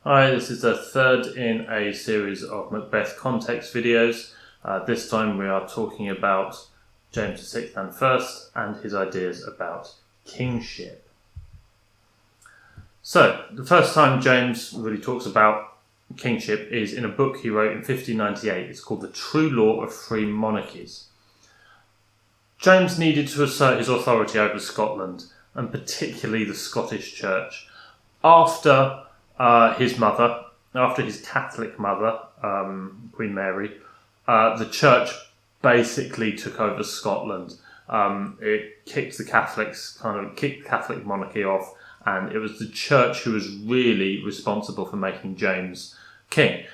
Hi, this is the third in a series of Macbeth context videos. This time we are talking about James VI and First and his ideas about kingship. So, the first time James really talks about kingship is in a book he wrote in 1598. It's called The True Law of Free Monarchies. James needed to assert his authority over Scotland, and particularly the Scottish Church, after his Catholic mother, Queen Mary, the Church basically took over Scotland. It kicked the Catholic monarchy off, and it was the Church who was really responsible for making James king.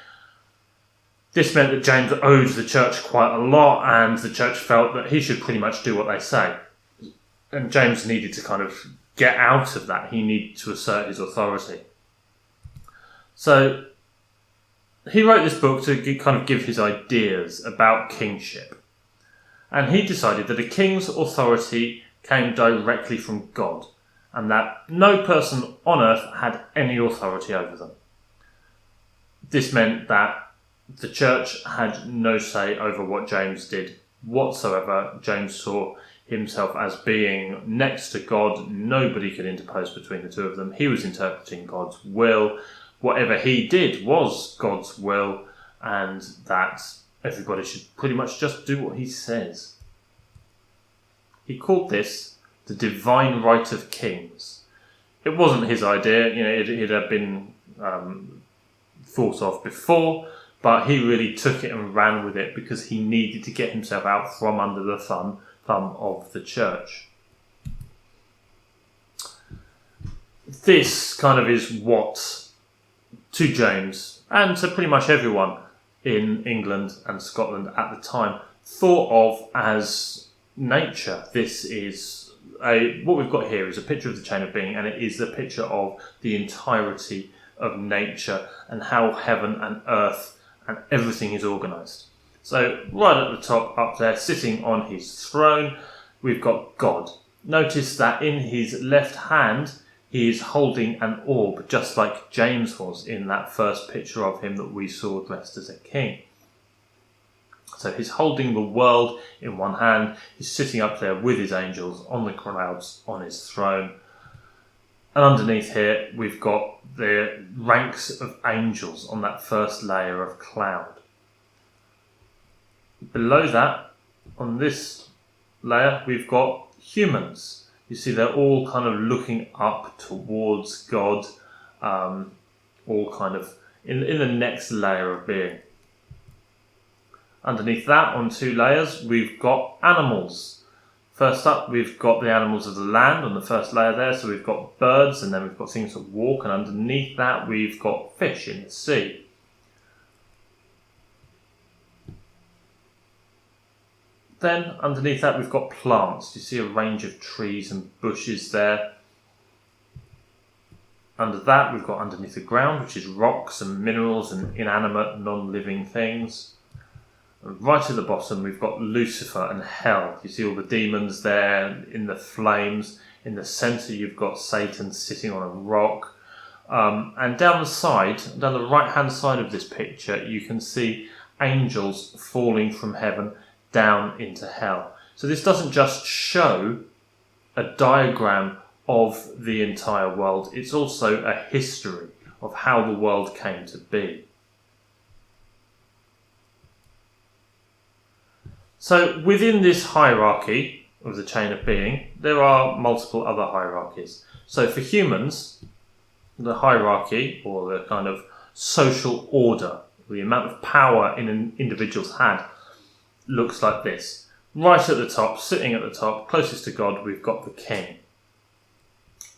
This meant that James owed the Church quite a lot, and the Church felt that he should pretty much do what they say. And James needed to get out of that. He needed to assert his authority. So he wrote this book to give his ideas about kingship. And he decided that a king's authority came directly from God, and that no person on earth had any authority over them. This meant that the Church had no say over what James did whatsoever. James saw himself as being next to God. Nobody could interpose between the two of them. He was interpreting God's will. Whatever he did was God's will, and that everybody should pretty much just do what he says. He called this the divine right of kings. It wasn't his idea, it had been thought of before, but he really took it and ran with it because he needed to get himself out from under the thumb of the Church. This is what, to James, and to pretty much everyone in England and Scotland at the time, thought of as nature. This is what we've got here is a picture of the chain of being, and it is the picture of the entirety of nature and how heaven and earth and everything is organised. So right at the top up there, sitting on his throne, we've got God. Notice that in his left hand he is holding an orb, just like James was in that first picture of him that we saw dressed as a king. So he's holding the world in one hand. He's sitting up there with his angels on the clouds on his throne. And underneath here, we've got the ranks of angels on that first layer of cloud. Below that, on this layer, we've got humans. You see, they're all looking up towards God, all in the next layer of being. Underneath that, on two layers, we've got animals. First up, we've got the animals of the land on the first layer there. So we've got birds, and then we've got things that walk, and underneath that, we've got fish in the sea. Then, underneath that, we've got plants. You see a range of trees and bushes there. Under that, we've got underneath the ground, which is rocks and minerals and inanimate, non-living things. And right at the bottom, we've got Lucifer and hell. You see all the demons there in the flames. In the centre, you've got Satan sitting on a rock. And down the right-hand side of this picture, you can see angels falling from heaven down into hell. So this doesn't just show a diagram of the entire world, it's also a history of how the world came to be. So within this hierarchy of the chain of being, there are multiple other hierarchies. So for humans, the hierarchy, or the social order, the amount of power in an individual's hand, looks like this. Right at the top, sitting at the top, closest to God, we've got the king.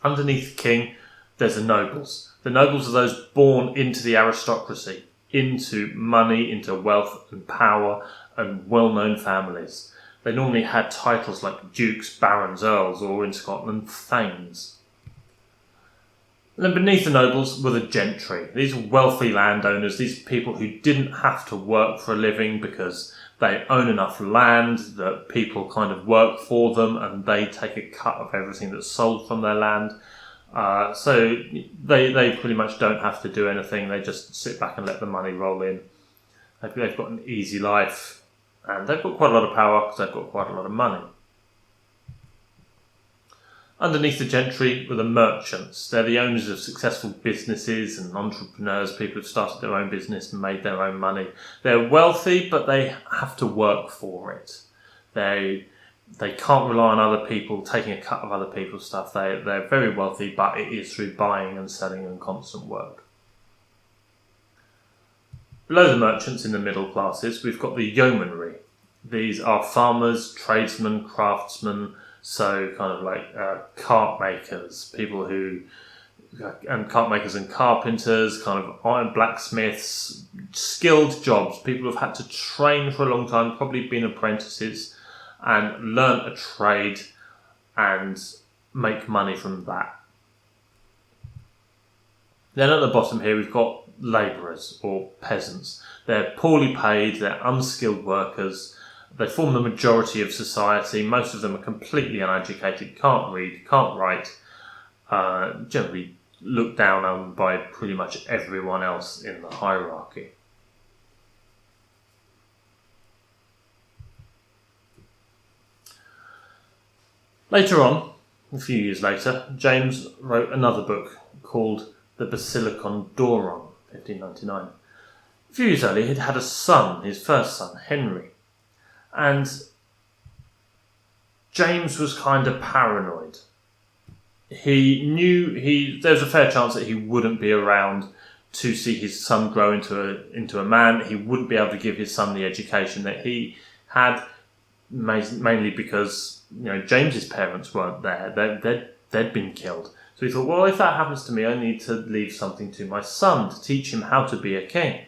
Underneath the king, there's the nobles. The nobles are those born into the aristocracy, into money, into wealth and power and well-known families. They normally had titles like dukes, barons, earls, or in Scotland, thanes. And then beneath the nobles were the gentry. These were wealthy landowners, these people who didn't have to work for a living because they own enough land that people work for them and they take a cut of everything that's sold from their land. So they pretty much don't have to do anything. They just sit back and let the money roll in. They've got an easy life, and they've got quite a lot of power because they've got quite a lot of money. Underneath the gentry were the merchants. They're the owners of successful businesses and entrepreneurs, people who've started their own business and made their own money. They're wealthy, but they have to work for it. They can't rely on other people taking a cut of other people's stuff. They're very wealthy, but it is through buying and selling and constant work. Below the merchants in the middle classes, we've got the yeomanry. These are farmers, tradesmen, craftsmen, so kind of like cart makers, and cart makers and carpenters, kind of iron blacksmiths, skilled jobs, people who've had to train for a long time, probably been apprentices, and learn a trade and make money from that. Then at the bottom here we've got labourers or peasants. They're poorly paid, they're unskilled workers, they form the majority of society. Most of them are completely uneducated, can't read, can't write, generally looked down on by pretty much everyone else in the hierarchy. Later on, a few years later, James wrote another book called The Basilicon Doron, 1599. A few years earlier, he'd had a son, his first son, Henry. And James was kind of paranoid. He knew there was a fair chance that he wouldn't be around to see his son grow into a man. He wouldn't be able to give his son the education that he had, mainly because James's parents weren't there. They'd been killed. So he thought, well, if that happens to me, I need to leave something to my son to teach him how to be a king.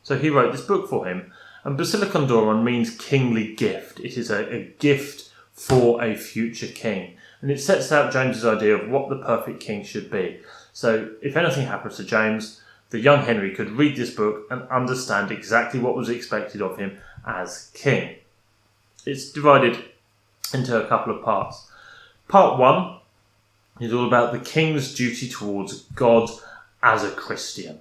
So he wrote this book for him. And Basilicon Doron means kingly gift. It is a gift for a future king. And it sets out James's idea of what the perfect king should be. So if anything happens to James, the young Henry could read this book and understand exactly what was expected of him as king. It's divided into a couple of parts. Part 1 is all about the king's duty towards God as a Christian.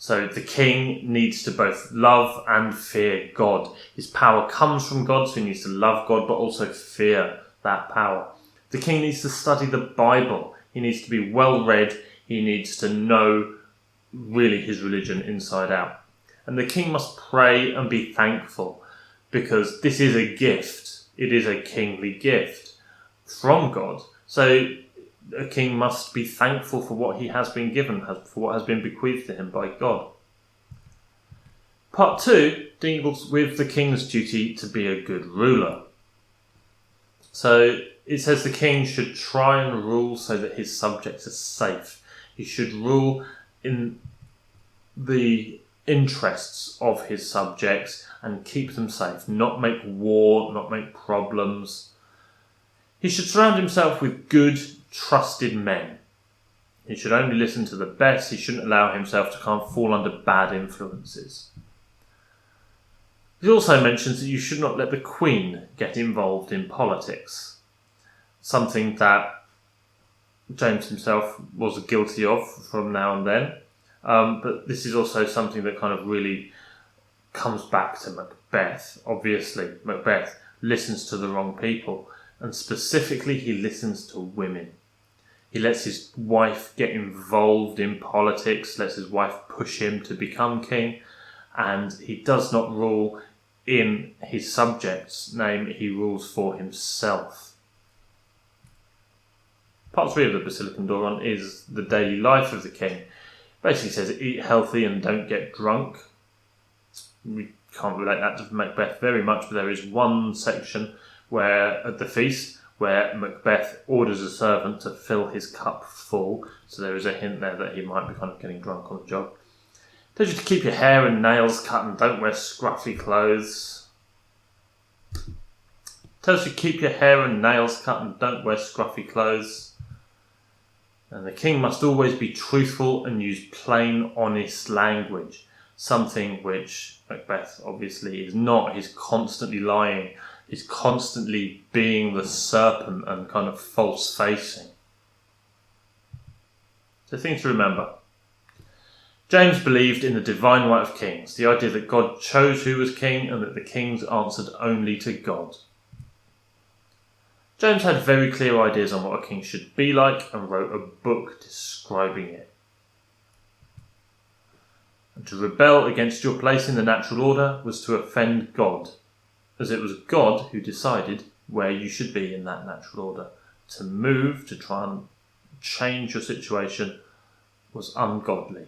So the king needs to both love and fear God. His power comes from God, so he needs to love God, but also fear that power. The king needs to study the Bible. He needs to be well read. He needs to know really his religion inside out. And the king must pray and be thankful, because this is a gift. It is a kingly gift from God. So a king must be thankful for what he has been given, for what has been bequeathed to him by God. Part 2 deals with the king's duty to be a good ruler. So it says the king should try and rule so that his subjects are safe. He should rule in the interests of his subjects and keep them safe, not make war, not make problems. He should surround himself with good, trusted men. He should only listen to the best. He shouldn't allow himself to kind of fall under bad influences. He also mentions that you should not let the Queen get involved in politics, something that James himself was guilty of from now and then. But this is also something that kind of really comes back to Macbeth. Obviously, Macbeth listens to the wrong people, and specifically he listens to women. He lets his wife get involved in politics, lets his wife push him to become king, and he does not rule in his subjects' name, he rules for himself. Part 3 of the Basilicon Doron is the daily life of the king. Basically says eat healthy and don't get drunk. We can't relate that to Macbeth very much, but there is one section where at the feast where Macbeth orders a servant to fill his cup full, so there is a hint there that he might be kind of getting drunk on the job. Tells you to keep your hair and nails cut and don't wear scruffy clothes. Tells you to keep your hair and nails cut and don't wear scruffy clothes. And the king must always be truthful and use plain, honest language. Something which Macbeth obviously is not. He's constantly lying. He's constantly being the serpent and kind of false-facing. So things to remember. James believed in the divine right of kings, the idea that God chose who was king and that the kings answered only to God. James had very clear ideas on what a king should be like and wrote a book describing it. And to rebel against your place in the natural order was to offend God, as it was God who decided where you should be in that natural order. To move, to try and change your situation was ungodly.